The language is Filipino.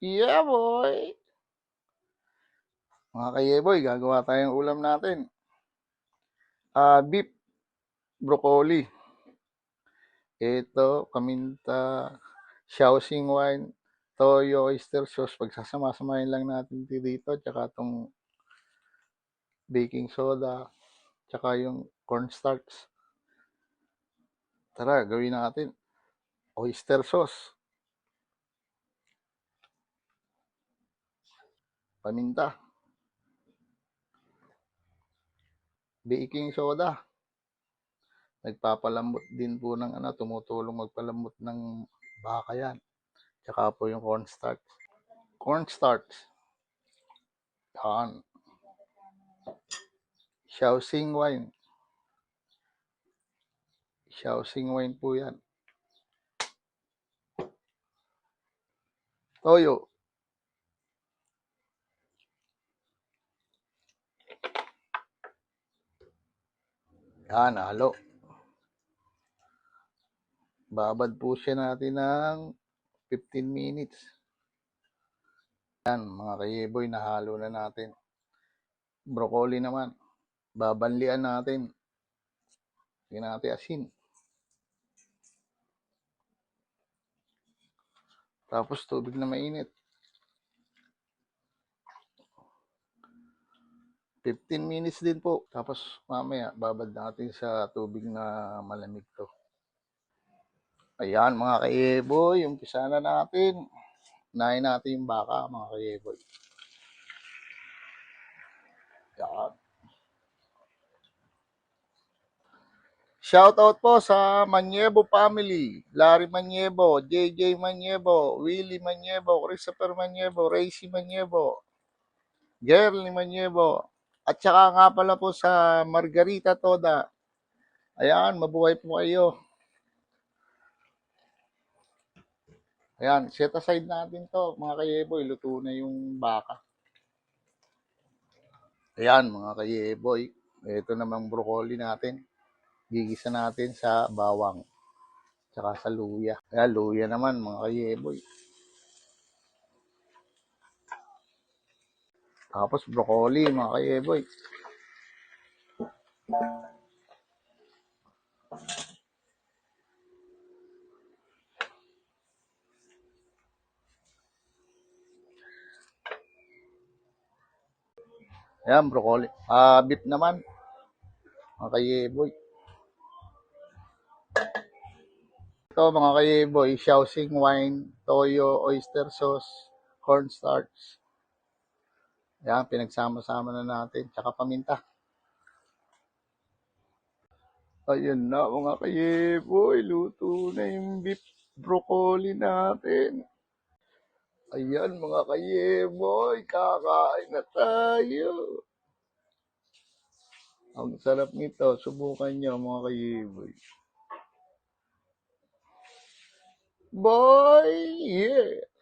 Yeah, boy! Mga kayeboy, gagawa tayong ulam natin. Beef broccoli. Ito, paminta, Shaoxing wine, toyo, oyster sauce. Pagsasama-samahin lang natin dito. Tsaka itong baking soda. Tsaka yung cornstarch. Tara, gawin natin. Oyster sauce. Paminta. Baking soda. Nagpapalambot din po ng tumutulong magpalambot ng baka yan. Tsaka po yung cornstarch. Cornstarch. Yan. Shaoxing wine. Shaoxing wine po yan. Toyo. Yan, halo. Babad po siya natin ng 15 minutes. Yan, mga kayeboy, nahalo na natin. Broccoli naman. Babanlian natin. Hindi natin asin. Tapos tubig na mainit. 15 minutes din po. Tapos mamaya, babad natin sa tubig na malamig to. Ayan, mga kayeboy, umpisa na natin. Unahin natin yung baka, mga kayeboy. Yan. Shoutout po sa Manyebo family. Larry Manyebo, JJ Manyebo, Willie Manyebo, Christopher Manyebo, Racy Manyebo, Gerly Manyebo. At saka nga pala po sa Margarita Toda. Ayan, mabuhay po kayo. Ayan, set aside natin to, mga kayeboy. Luto na yung baka. Ayan, mga kayeboy. Ito namang broccoli natin. Gigisa natin sa bawang. Tsaka sa luya. Ayan, luya naman, mga kayeboy. Tapos broccoli, mga kayeboy. Ayan, broccoli. Beef naman, mga kayeboy. Ito, mga kayeboy, Shaoxing wine, toyo, oyster sauce, cornstarch. Ayan, pinagsama-sama na natin. Tsaka paminta. Ayun na, mga kayeboy. Luto na yung beef broccoli natin. Ayan, mga kayeboy. Kakain na tayo. Ang sarap nito. Subukan nyo, mga kayeboy. Boy! Yeah!